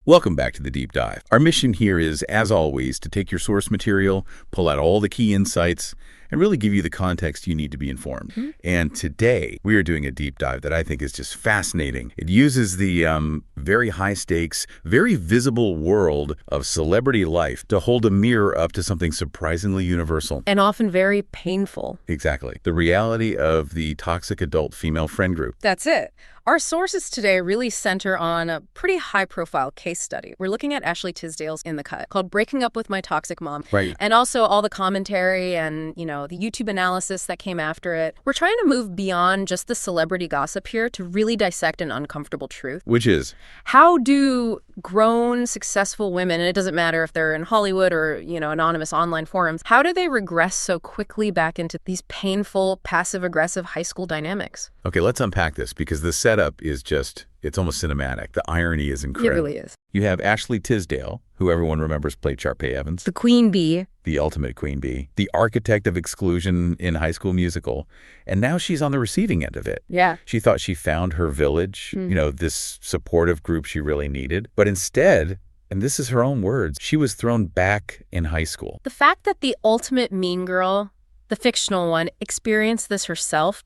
Welcome back to the Deep Dive. Our mission here is, as always, to take your source material, pull out all the key insights, and really give you the context you need to be informed. And today, we are doing a deep dive that I think is just fascinating. It uses the very high-stakes, very visible world of celebrity life to hold a mirror up to something surprisingly universal. And often very painful. Exactly. The reality of the toxic adult female friend group. That's it. Our sources today really center on a pretty high-profile case study. We're looking at Ashley Tisdale's In the Cut, called Breaking Up with My Toxic Mom. Right. And also all the commentary and, the YouTube analysis that came after it. We're trying to move beyond just the celebrity gossip here to really dissect an uncomfortable truth. Which is? How do grown, successful women, and it doesn't matter if they're in Hollywood or, anonymous online forums, how do they regress so quickly back into these painful, passive-aggressive high school dynamics? Okay, let's unpack this because the setup is it's almost cinematic. The irony is incredible. It really is. You have Ashley Tisdale, who everyone remembers played Sharpay Evans. The queen bee. The ultimate queen bee. The architect of exclusion in High School Musical. And now she's on the receiving end of it. Yeah. She thought she found her village, this supportive group she really needed. But instead, and this is her own words, she was thrown back in high school. The fact that the ultimate mean girl, the fictional one, experienced this herself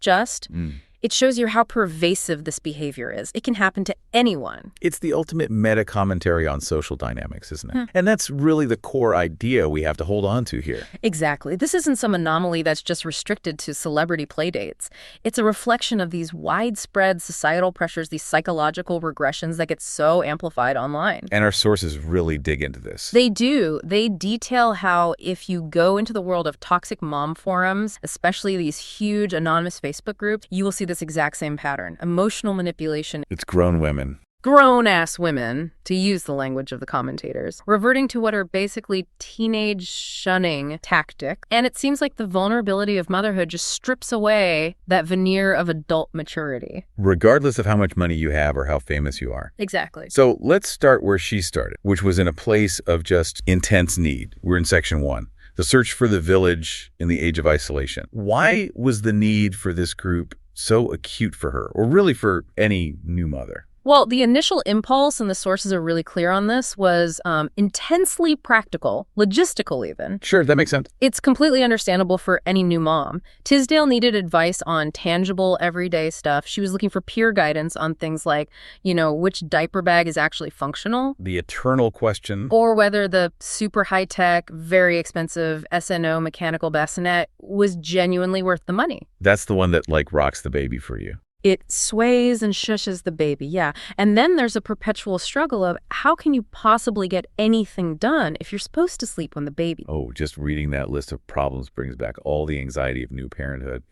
it shows you how pervasive this behavior is. It can happen to anyone. It's the ultimate meta-commentary on social dynamics, isn't it? And that's really the core idea we have to hold on to here. Exactly. This isn't some anomaly that's just restricted to celebrity playdates. It's a reflection of these widespread societal pressures, these psychological regressions that get so amplified online. And our sources really dig into this. They do. They detail how if you go into the world of toxic mom forums, especially these huge anonymous Facebook groups, you will see this exact same pattern. Emotional manipulation. It's grown women. Grown-ass women, to use the language of the commentators, reverting to what are basically teenage shunning tactics. And it seems like the vulnerability of motherhood just strips away that veneer of adult maturity. Regardless of how much money you have or how famous you are. Exactly. So let's start where she started, which was in a place of just intense need. We're in section 1. The search for the village in the age of isolation. Why was the need for this group so acute for her, or really for any new mother? Well, the initial impulse, and the sources are really clear on this, was intensely practical, logistical even. Sure, that makes sense. It's completely understandable for any new mom. Tisdale needed advice on tangible, everyday stuff. She was looking for peer guidance on things like, which diaper bag is actually functional. The eternal question. Or whether the super high-tech, very expensive SNO mechanical bassinet was genuinely worth the money. That's the one that, rocks the baby for you. It sways and shushes the baby, yeah. And then there's a perpetual struggle of how can you possibly get anything done if you're supposed to sleep on the baby? Oh, just reading that list of problems brings back all the anxiety of new parenthood.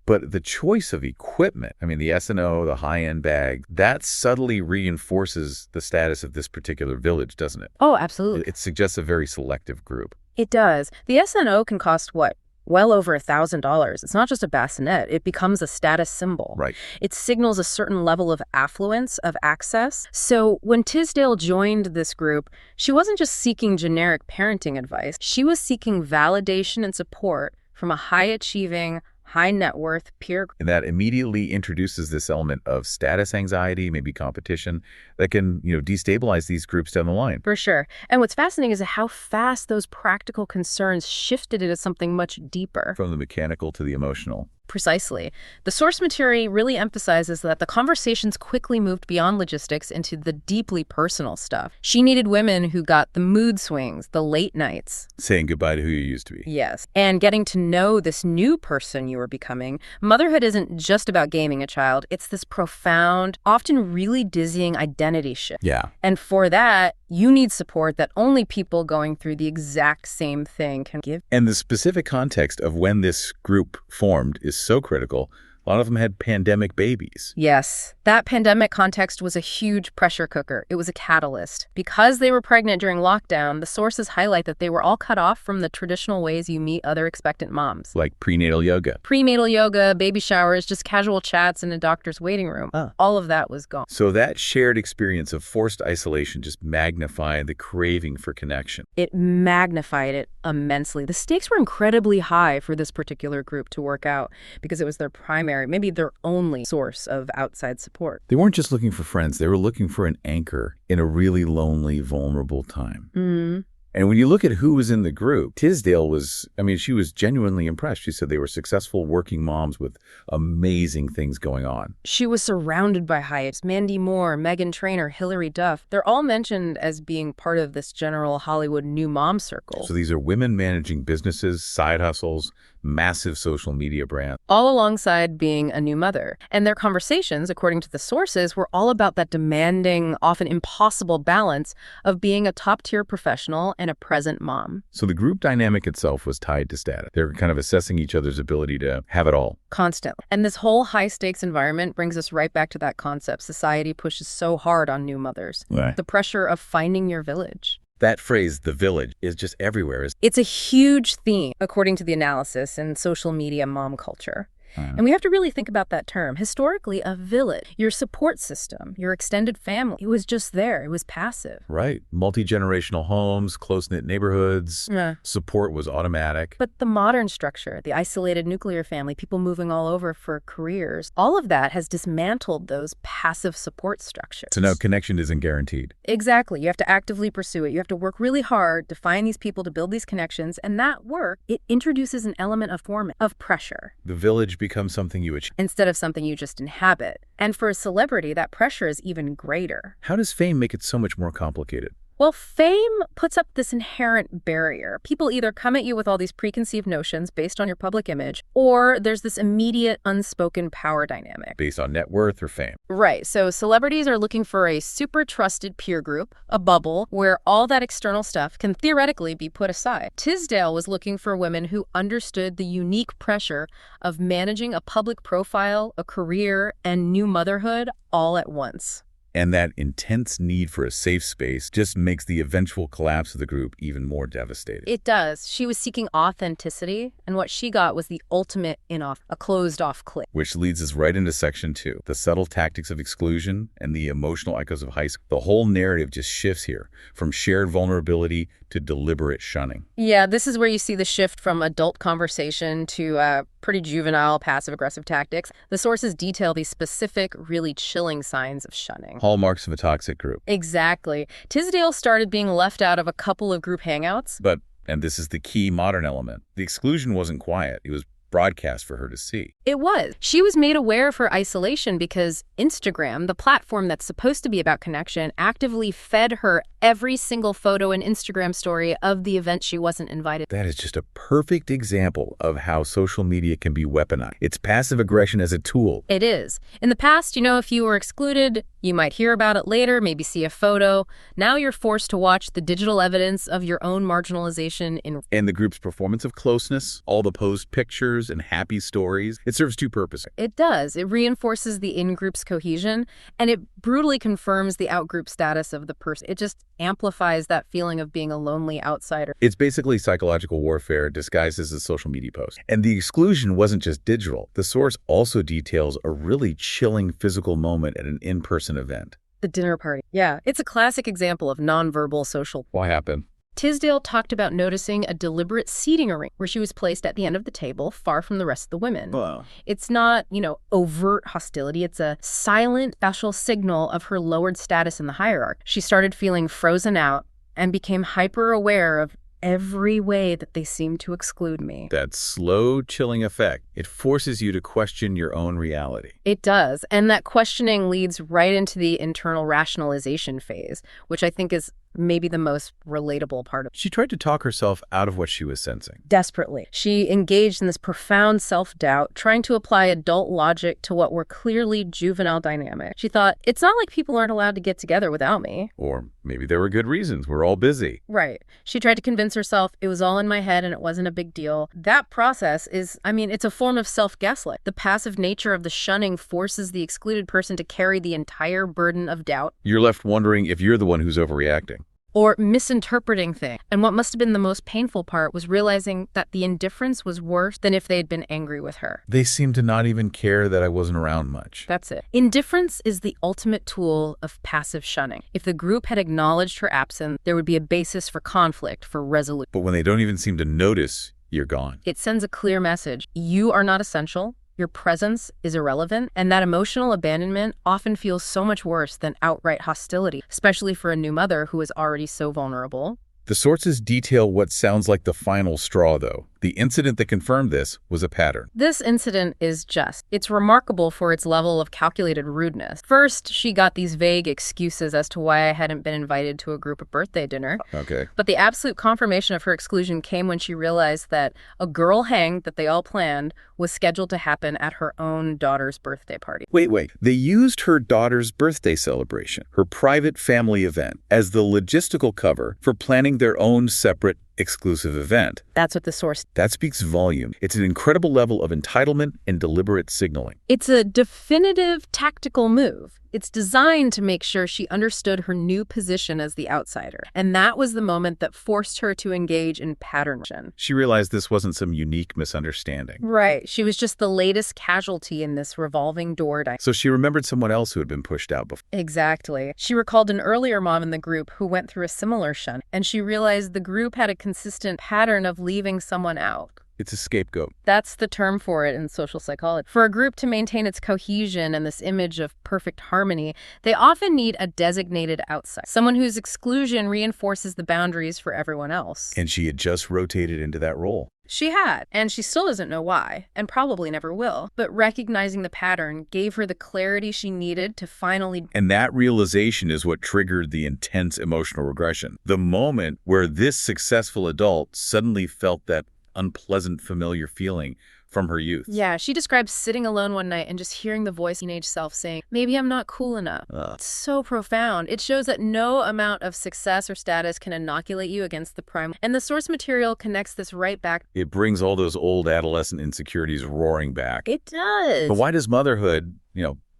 But the choice of equipment, the SNO, the high-end bag, that subtly reinforces the status of this particular village, doesn't it? Oh, absolutely. It suggests a very selective group. It does. The SNO can cost what? Well over $1,000. It's not just a bassinet. It becomes a status symbol. Right. It signals a certain level of affluence, of access. So when Tisdale joined this group, she wasn't just seeking generic parenting advice. She was seeking validation and support from a high-achieving, high net worth peer group. And that immediately introduces this element of status anxiety, maybe competition, that can, destabilize these groups down the line. For sure. And what's fascinating is how fast those practical concerns shifted into something much deeper. From the mechanical to the emotional. Precisely. The source material really emphasizes that the conversations quickly moved beyond logistics into the deeply personal stuff. She needed women who got the mood swings, the late nights. Saying goodbye to who you used to be. Yes. And getting to know this new person you were becoming. Motherhood isn't just about gaming a child. It's this profound, often really dizzying identity shift. Yeah. And for that, you need support that only people going through the exact same thing can give. And the specific context of when this group formed is so critical. A lot of them had pandemic babies. Yes. That pandemic context was a huge pressure cooker. It was a catalyst. Because they were pregnant during lockdown, the sources highlight that they were all cut off from the traditional ways you meet other expectant moms. Like prenatal yoga. Prenatal yoga, baby showers, just casual chats in a doctor's waiting room. All of that was gone. So that shared experience of forced isolation just magnified the craving for connection. It magnified it immensely. The stakes were incredibly high for this particular group to work out because it was their primary primary, maybe their only source of outside support. They weren't just looking for friends. They were looking for an anchor in a really lonely, vulnerable time. Mm-hmm. And when you look at who was in the group, Tisdale was, she was genuinely impressed. She said they were successful working moms with amazing things going on. She was surrounded by hypes. Mandy Moore, Meghan Trainor, Hilary Duff. They're all mentioned as being part of this general Hollywood new mom circle. So these are women managing businesses, side hustles, massive social media brands. All alongside being a new mother. And their conversations, according to the sources, were all about that demanding, often impossible balance of being a top-tier professional and a present mom. So the group dynamic itself was tied to status. They were kind of assessing each other's ability to have it all. Constantly. And this whole high-stakes environment brings us right back to that concept. Society pushes so hard on new mothers. Right. The pressure of finding your village. That phrase, the village, is just everywhere. It's a huge theme, according to the analysis in social media mom culture. And we have to really think about that term. Historically, a village, your support system, your extended family, it was just there. It was passive. Right. Multi-generational homes, close-knit neighborhoods. Yeah. Support was automatic. But the modern structure, the isolated nuclear family, people moving all over for careers, all of that has dismantled those passive support structures. So now connection isn't guaranteed. Exactly. You have to actively pursue it. You have to work really hard to find these people, to build these connections. And that work, it introduces an element of pressure. The village becomes something you achieve instead of something you just inhabit. And for a celebrity, that pressure is even greater. How does fame make it so much more complicated? Well, fame puts up this inherent barrier. People either come at you with all these preconceived notions based on your public image, or there's this immediate unspoken power dynamic. Based on net worth or fame. Right. So celebrities are looking for a super trusted peer group, a bubble, where all that external stuff can theoretically be put aside. Tisdale was looking for women who understood the unique pressure of managing a public profile, a career, and new motherhood all at once. And that intense need for a safe space just makes the eventual collapse of the group even more devastating. It does. She was seeking authenticity, and what she got was the ultimate in-off, a closed-off clique. Which leads us right into section 2, the subtle tactics of exclusion and the emotional echoes of high school. The whole narrative just shifts here, from shared vulnerability to deliberate shunning. Yeah, this is where you see the shift from adult conversation to pretty juvenile passive-aggressive tactics. The sources detail these specific, really chilling signs of shunning. Hallmarks of a toxic group. Exactly. Tisdale started being left out of a couple of group hangouts. But, and this is the key modern element, the exclusion wasn't quiet. It was broadcast for her to see. It was. She was made aware of her isolation because Instagram, the platform that's supposed to be about connection, actively fed her every single photo and Instagram story of the event she wasn't invited. That is just a perfect example of how social media can be weaponized. It's passive aggression as a tool. It is. In the past, if you were excluded, you might hear about it later, maybe see a photo. Now you're forced to watch the digital evidence of your own marginalization And the group's performance of closeness, all the posed pictures and happy stories, it serves two purposes. It does. It reinforces the in-group's cohesion, and it brutally confirms the out-group status of the person. It just amplifies that feeling of being a lonely outsider. It's basically psychological warfare disguised as a social media post. And the exclusion wasn't just digital. The source also details a really chilling physical moment at an in-person event. The dinner party. Yeah, it's a classic example of nonverbal social. What happened? Tisdale talked about noticing a deliberate seating arrangement where she was placed at the end of the table, far from the rest of the women. Wow. It's not, overt hostility. It's a silent, special signal of her lowered status in the hierarchy. She started feeling frozen out and became hyper-aware of every way that they seemed to exclude me. That slow, chilling effect, it forces you to question your own reality. It does. And that questioning leads right into the internal rationalization phase, which I think is maybe the most relatable part of it. She tried to talk herself out of what she was sensing. Desperately. She engaged in this profound self-doubt, trying to apply adult logic to what were clearly juvenile dynamics. She thought, it's not like people aren't allowed to get together without me. Or maybe there were good reasons. We're all busy. Right. She tried to convince herself it was all in my head and it wasn't a big deal. That process is, it's a form of self-gaslight. The passive nature of the shunning forces the excluded person to carry the entire burden of doubt. You're left wondering if you're the one who's overreacting. Or misinterpreting things. And what must have been the most painful part was realizing that the indifference was worse than if they'd been angry with her. They seemed to not even care that I wasn't around much. That's it. Indifference is the ultimate tool of passive shunning. If the group had acknowledged her absence, there would be a basis for conflict, for resolution. But when they don't even seem to notice, you're gone. It sends a clear message. You are not essential. Your presence is irrelevant, and that emotional abandonment often feels so much worse than outright hostility, especially for a new mother who is already so vulnerable. The sources detail what sounds like the final straw, though. The incident that confirmed this was a pattern. This incident is it's remarkable for its level of calculated rudeness. First, she got these vague excuses as to why I hadn't been invited to a group birthday dinner. Okay. But the absolute confirmation of her exclusion came when she realized that a girl hang that they all planned was scheduled to happen at her own daughter's birthday party. Wait. They used her daughter's birthday celebration, her private family event, as the logistical cover for planning their own separate exclusive event. That's what the source. That speaks volume. It's an incredible level of entitlement and deliberate signaling. It's a definitive tactical move. It's designed to make sure she understood her new position as the outsider. And that was the moment that forced her to engage in pattern. She realized this wasn't some unique misunderstanding. Right. She was just the latest casualty in this revolving door dynamic. So she remembered someone else who had been pushed out before. Exactly. She recalled an earlier mom in the group who went through a similar shun, and she realized the group had a consistent pattern of leaving someone out. It's a scapegoat. That's the term for it in social psychology. For a group to maintain its cohesion and this image of perfect harmony, they often need a designated outsider, someone whose exclusion reinforces the boundaries for everyone else. And she had just rotated into that role. She had, and she still doesn't know why, and probably never will. But recognizing the pattern gave her the clarity she needed to finally... And that realization is what triggered the intense emotional regression. The moment where this successful adult suddenly felt that unpleasant, familiar feeling from her youth. Yeah, she describes sitting alone one night and just hearing the voice teenage self saying, maybe I'm not cool enough. It's so profound. It shows that no amount of success or status can inoculate you against the primal. And the source material connects this right back. It brings all those old adolescent insecurities roaring back. It does. But why does motherhood,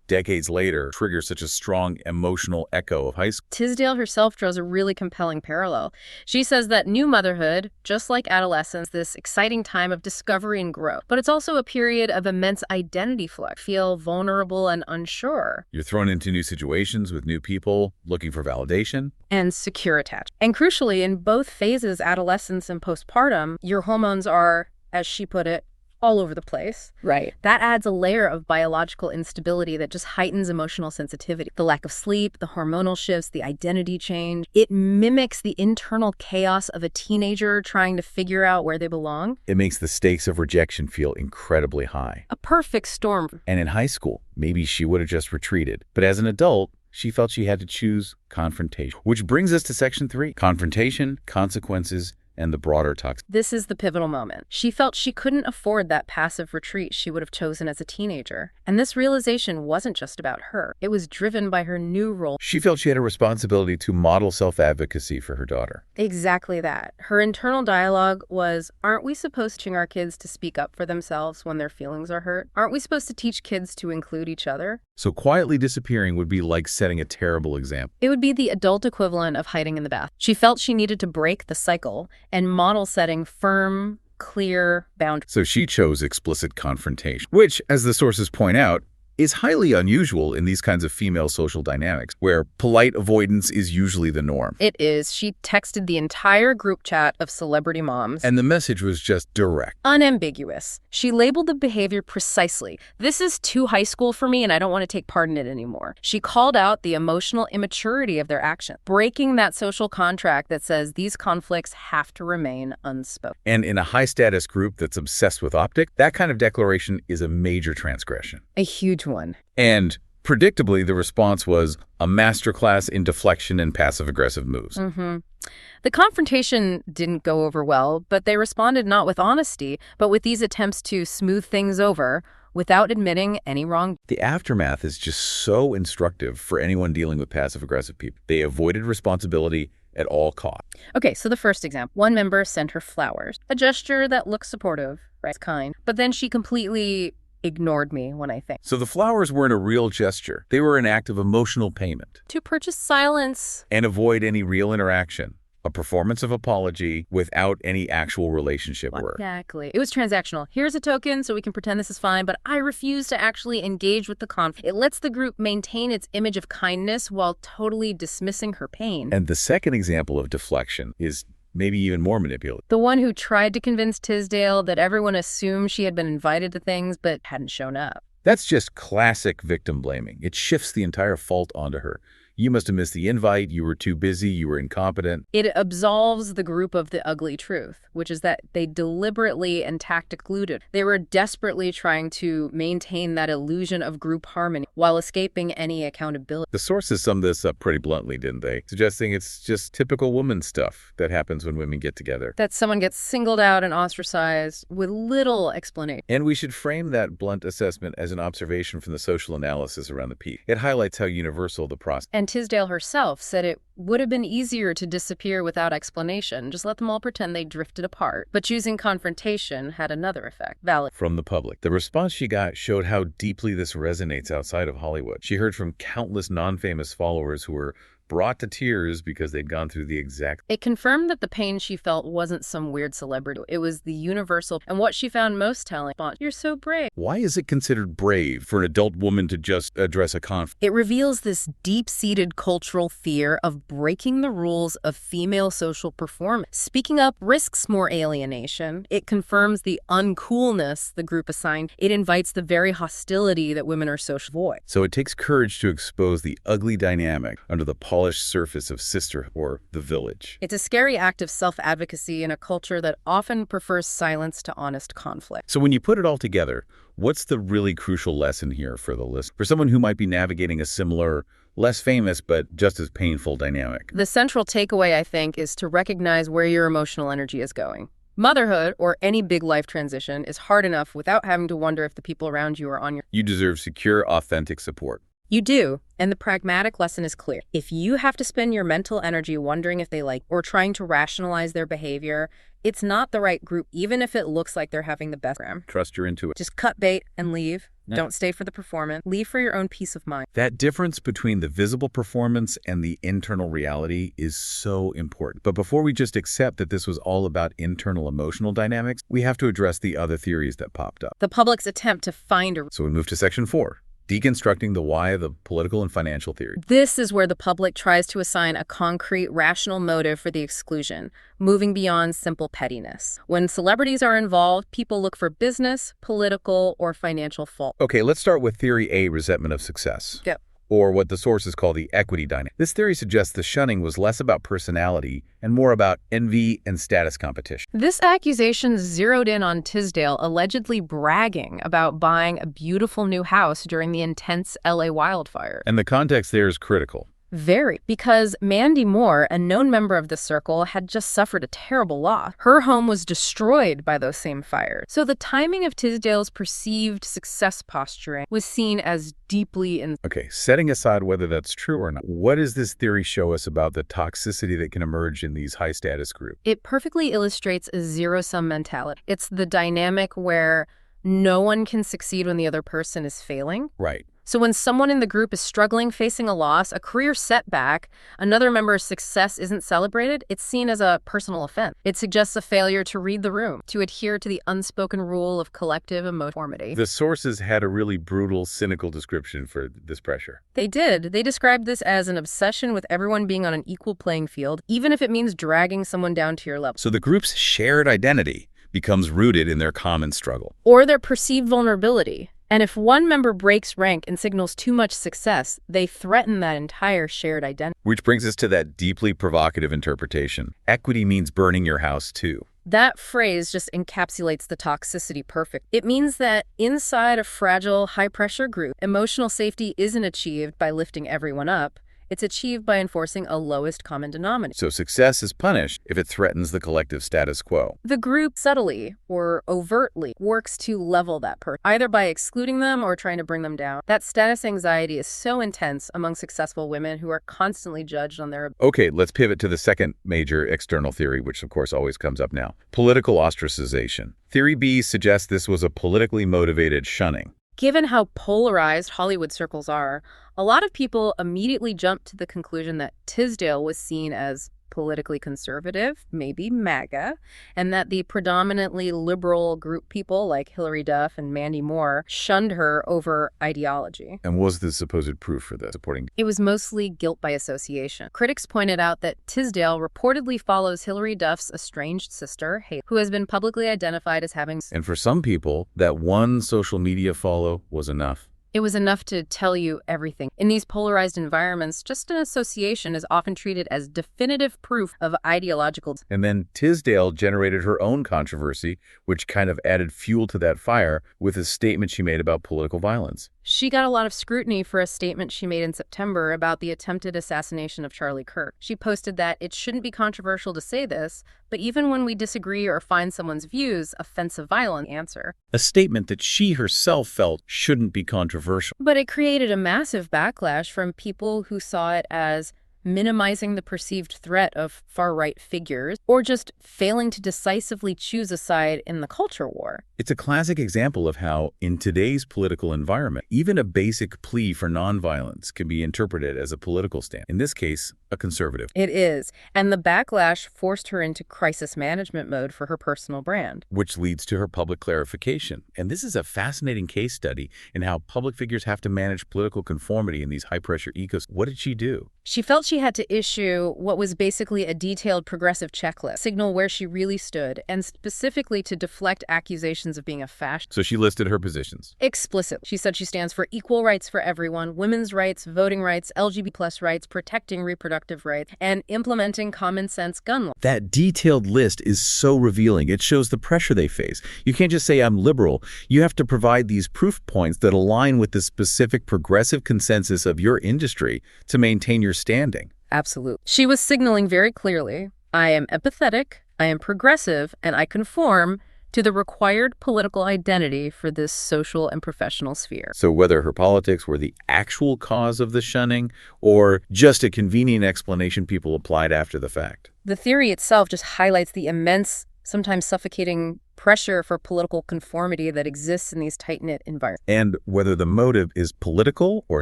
decades later, trigger such a strong emotional echo of high school? Tisdale herself draws a really compelling parallel. She says that new motherhood, just like adolescence, this exciting time of discovery and growth, but it's also a period of immense identity flux. Feel vulnerable and unsure. You're thrown into new situations with new people, looking for validation. And secure attachment. And crucially, in both phases, adolescence and postpartum, your hormones are, as she put it, all over the place. Right. That adds a layer of biological instability that just heightens emotional sensitivity. The lack of sleep, the hormonal shifts, the identity change. It mimics the internal chaos of a teenager trying to figure out where they belong. It makes the stakes of rejection feel incredibly high. A perfect storm. And in high school, maybe she would have just retreated. But as an adult, she felt she had to choose confrontation. Which brings us to section 3. Confrontation, consequences, and the broader toxicity. This is the pivotal moment. She felt she couldn't afford that passive retreat she would have chosen as a teenager. And this realization wasn't just about her. It was driven by her new role. She felt she had a responsibility to model self-advocacy for her daughter. Exactly that. Her internal dialogue was, aren't we supposed to teach our kids to speak up for themselves when their feelings are hurt? Aren't we supposed to teach kids to include each other? So quietly disappearing would be like setting a terrible example. It would be the adult equivalent of hiding in the bath. She felt she needed to break the cycle and model setting firm, clear boundaries. So she chose explicit confrontation, which, as the sources point out, is highly unusual in these kinds of female social dynamics, where polite avoidance is usually the norm. It is. She texted the entire group chat of celebrity moms. And the message was just direct. Unambiguous. She labeled the behavior precisely. This is too high school for me and I don't want to take part in it anymore. She called out the emotional immaturity of their action, breaking that social contract that says these conflicts have to remain unspoken. And in a high-status group that's obsessed with optics, that kind of declaration is a major transgression. A huge one. And predictably, the response was a masterclass in deflection and passive-aggressive moves. The confrontation didn't go over well, but they responded not with honesty, but with these attempts to smooth things over without admitting any wrong. The aftermath is just so instructive for anyone dealing with passive-aggressive people. They avoided responsibility at all costs. Okay, so the first example. One member sent her flowers, a gesture that looks supportive, right? Kind. But then she completely ignored me when I thanked. So the flowers weren't a real gesture. They were an act of emotional payment. To purchase silence. And avoid any real interaction. A performance of apology without any actual relationship work. Exactly. It was transactional. Here's a token so we can pretend this is fine, but I refuse to actually engage with the conflict. It lets the group maintain its image of kindness while totally dismissing her pain. And the second example of deflection is maybe even more manipulative. The one who tried to convince Tisdale that everyone assumed she had been invited to things but hadn't shown up. That's just classic victim blaming. It shifts the entire fault onto her. You must have missed the invite, you were too busy, you were incompetent. It absolves the group of the ugly truth, which is that they deliberately and tactically excluded. They were desperately trying to maintain that illusion of group harmony while escaping any accountability. The sources summed this up pretty bluntly, didn't they? Suggesting it's just typical woman stuff that happens when women get together. That someone gets singled out and ostracized with little explanation. And we should frame that blunt assessment as an observation from the social analysis around the piece. It highlights how universal the process. And Tisdale herself said it would have been easier to disappear without explanation, just let them all pretend they drifted apart. But choosing confrontation had another effect. Valid. From the public. The response she got showed how deeply this resonates outside of Hollywood. She heard from countless non-famous followers who were brought to tears because they'd gone through the exact... It confirmed that the pain she felt wasn't some weird celebrity. It was the universal. And what she found most telling, "You're so brave." Why is it considered brave for an adult woman to just address a conflict? It reveals this deep-seated cultural fear of breaking the rules of female social performance. Speaking up risks more alienation. It confirms the uncoolness the group assigned. It invites the very hostility that women are social void. So it takes courage to expose the ugly dynamic under the polished surface of sisterhood or the village. It's a scary act of self-advocacy in a culture that often prefers silence to honest conflict. So when you put it all together, what's the really crucial lesson here for the listener? For someone who might be navigating a similar, less famous, but just as painful dynamic. The central takeaway, I think, is to recognize where your emotional energy is going. Motherhood, or any big life transition, is hard enough without having to wonder if the people around you are on your... You deserve secure, authentic support. You do, and the pragmatic lesson is clear. If you have to spend your mental energy wondering if they like or trying to rationalize their behavior, it's not the right group, even if it looks like they're having the best program. Trust your intuition. Just cut bait and leave. Yeah. Don't stay for the performance. Leave for your own peace of mind. That difference between the visible performance and the internal reality is so important. But before we just accept that this was all about internal emotional dynamics, we have to address the other theories that popped up. The public's attempt to find a... So we move to section 4. Deconstructing the why of the political and financial theory. This is where the public tries to assign a concrete, rational motive for the exclusion, moving beyond simple pettiness. When celebrities are involved, people look for business, political, or financial fault. Okay, let's start with theory A, resentment of success. Yep. Or what the sources call the equity dynamic. This theory suggests the shunning was less about personality and more about envy and status competition. This accusation zeroed in on Tisdale allegedly bragging about buying a beautiful new house during the intense LA wildfires. And the context there is critical. Very, because Mandy Moore, a known member of the circle, had just suffered a terrible loss. Her home was destroyed by those same fires. So the timing of Tisdale's perceived success posturing was seen as deeply Okay, setting aside whether that's true or not, what does this theory show us about the toxicity that can emerge in these high-status groups? It perfectly illustrates a zero-sum mentality. It's the dynamic where no one can succeed when the other person is failing. Right. So when someone in the group is struggling, facing a loss, a career setback, another member's success isn't celebrated, it's seen as a personal offense. It suggests a failure to read the room, to adhere to the unspoken rule of collective emotionality. The sources had a really brutal, cynical description for this pressure. They did. They described this as an obsession with everyone being on an equal playing field, even if it means dragging someone down to your level. So the group's shared identity becomes rooted in their common struggle. Or their perceived vulnerability. And if one member breaks rank and signals too much success, they threaten that entire shared identity. Which brings us to that deeply provocative interpretation. Equity means burning your house too. That phrase just encapsulates the toxicity perfect. It means that inside a fragile, high-pressure group, emotional safety isn't achieved by lifting everyone up. It's achieved by enforcing a lowest common denominator. So success is punished if it threatens the collective status quo. The group subtly or overtly works to level that person, either by excluding them or trying to bring them down. That status anxiety is so intense among successful women who are constantly judged on their... Okay, let's pivot to the second major external theory, which of course always comes up now. Political ostracization. Theory B suggests this was a politically motivated shunning. Given how polarized Hollywood circles are, a lot of people immediately jump to the conclusion that Tisdale was seen as politically conservative, maybe MAGA, and that the predominantly liberal group people like Hilary Duff and Mandy shunned her over ideology. And was the supposed proof for this supporting? It was mostly guilt by association. Critics pointed out that Tisdale reportedly follows Hilary Duff's estranged sister, Haley, who has been publicly identified as having... And for some people, that one social media follow was enough. It was enough to tell you everything. In these polarized environments, just an association is often treated as definitive proof of ideological... And then Tisdale generated her own controversy, which kind of added fuel to that fire with a statement she made about political violence. She got a lot of scrutiny for a statement she made in September about the attempted assassination of Charlie Kirk. She posted that it shouldn't be controversial to say this, but even when we disagree or find someone's views offensive violent answer. A statement that she herself felt shouldn't be controversial. But it created a massive backlash from people who saw it as minimizing the perceived threat of far-right figures, or just failing to decisively choose a side in the culture war. It's a classic example of how, in today's political environment, even a basic plea for nonviolence can be interpreted as a political stand. In this case, a conservative. It is. And the backlash forced her into crisis management mode for her personal brand. Which leads to her public clarification. And this is a fascinating case study in how public figures have to manage political conformity in these high-pressure ecosystems. What did she do? She felt she had to issue what was basically a detailed progressive checklist, signal where she really stood, and specifically to deflect accusations of being a fascist. So she listed her positions. Explicitly. She said she stands for equal rights for everyone, women's rights, voting rights, LGBT+ rights, protecting reproductive rights, and implementing common sense gun law. That detailed list is so revealing. It shows the pressure they face. You can't just say, I'm liberal. You have to provide these proof points that align with the specific progressive consensus of your industry to maintain your standing. Absolutely. She was signaling very clearly, I am empathetic, I am progressive, and I conform to the required political identity for this social and professional sphere. So whether her politics were the actual cause of the shunning or just a convenient explanation people applied after the fact. The theory itself just highlights the immense, sometimes suffocating pressure for political conformity that exists in these tight-knit environments. And whether the motive is political or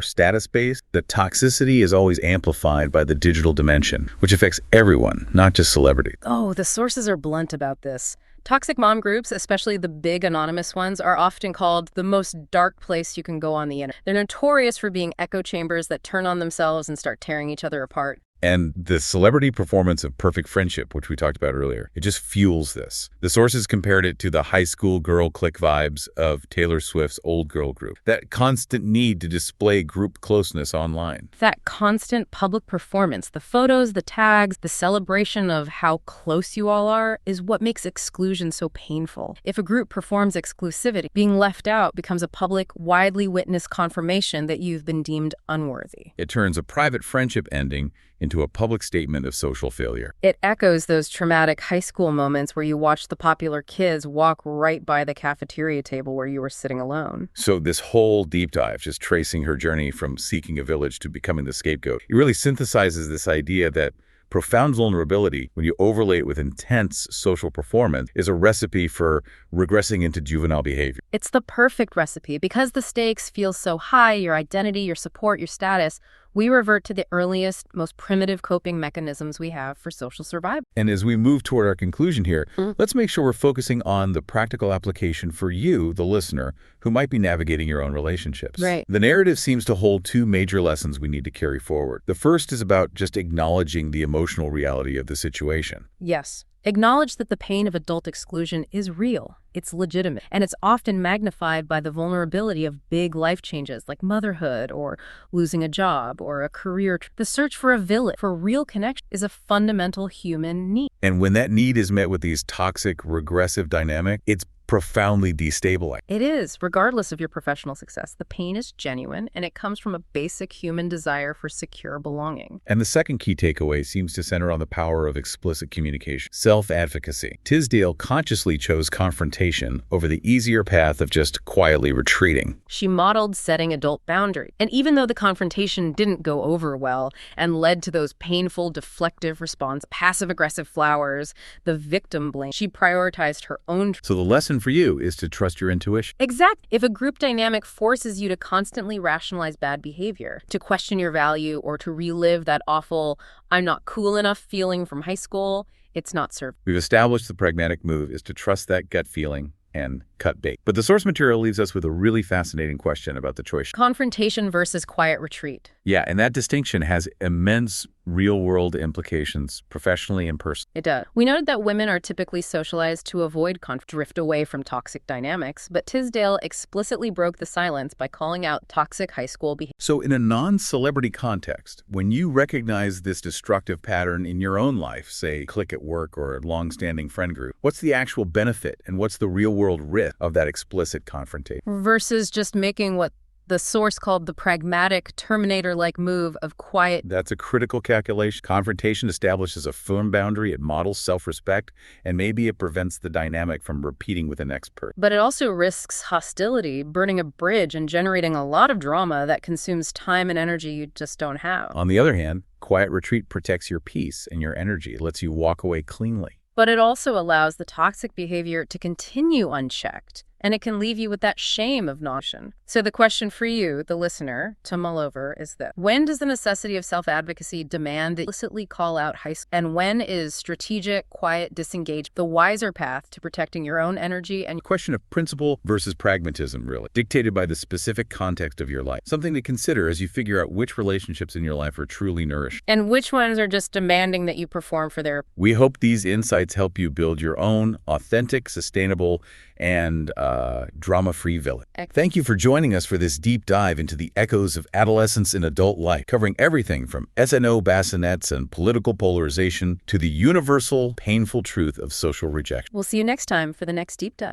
status-based, the toxicity is always amplified by the digital dimension, which affects everyone, not just celebrities. Oh, the sources are blunt about this. Toxic mom groups, especially the big anonymous ones, are often called the most dark place you can go on the internet. They're notorious for being echo chambers that turn on themselves and start tearing each other apart. And the celebrity performance of perfect friendship, which we talked about earlier, it just fuels this. The sources compared it to the high school girl clique vibes of Taylor Swift's old girl group. That constant need to display group closeness online. That constant public performance, the photos, the tags, the celebration of how close you all are is what makes exclusion so painful. If a group performs exclusivity, being left out becomes a public, widely witnessed confirmation that you've been deemed unworthy. It turns a private friendship ending into a public statement of social failure. It echoes those traumatic high school moments where you watched the popular kids walk right by the cafeteria table where you were sitting alone. So this whole deep dive, just tracing her journey from seeking a village to becoming the scapegoat, it really synthesizes this idea that profound vulnerability, when you overlay it with intense social performance, is a recipe for regressing into juvenile behavior. It's the perfect recipe. Because the stakes feel so high, your identity, your support, your status, we revert to the earliest, most primitive coping mechanisms we have for social survival. And as we move toward our conclusion here, let's make sure we're focusing on the practical application for you, the listener, who might be navigating your own relationships. Right. The narrative seems to hold two major lessons we need to carry forward. The first is about just acknowledging the emotional reality of the situation. Yes. Acknowledge that the pain of adult exclusion is real. It's legitimate. And it's often magnified by the vulnerability of big life changes like motherhood or losing a job or a career. The search for a village, for real connection, is a fundamental human need. And when that need is met with these toxic, regressive dynamics, it's profoundly destabilizing. It is, regardless of your professional success. The pain is genuine, and it comes from a basic human desire for secure belonging. And the second key takeaway seems to center on the power of explicit communication, self-advocacy. Tisdale consciously chose confrontation over the easier path of just quietly retreating. She modeled setting adult boundaries. And even though the confrontation didn't go over well and led to those painful, deflective response, passive-aggressive flowers, the victim blame, she prioritized her own. So the lesson for you is to trust your intuition. Exactly. If a group dynamic forces you to constantly rationalize bad behavior, to question your value, or to relive that awful "I'm not cool enough" feeling from high school, it's not serving. We've established the pragmatic move is to trust that gut feeling and cut bait. But the source material leaves us with a really fascinating question about the choice. Confrontation versus quiet retreat. Yeah, and that distinction has immense real-world implications, professionally and personally. It does. We noted that women are typically socialized to avoid conflict, drift away from toxic dynamics, but Tisdale explicitly broke the silence by calling out toxic high school behavior. So in a non-celebrity context, when you recognize this destructive pattern in your own life, say clique at work or a long-standing friend group, what's the actual benefit and what's the real-world risk of that explicit confrontation? Versus just making what the source called the pragmatic, Terminator-like move of quiet. That's a critical calculation. Confrontation establishes a firm boundary, it models self-respect, and maybe it prevents the dynamic from repeating with the next person. But it also risks hostility, burning a bridge, and generating a lot of drama that consumes time and energy you just don't have. On the other hand, quiet retreat protects your peace and your energy. It lets you walk away cleanly. But it also allows the toxic behavior to continue unchecked, and it can leave you with that shame of notion. So the question for you, the listener, to mull over is this: when does the necessity of self-advocacy demand that you explicitly call out high school? And when is strategic, quiet disengagement the wiser path to protecting your own energy and Question of principle versus pragmatism, really, dictated by the specific context of your life. Something to consider as you figure out which relationships in your life are truly nourished. and which ones are just demanding that you perform for their. We hope these insights help you build your own authentic, sustainable, and drama-free village. Thank you for joining us for this deep dive into the echoes of adolescence and adult life, covering everything from SNO bassinets and political polarization to the universal, painful truth of social rejection. We'll see you next time for the next deep dive.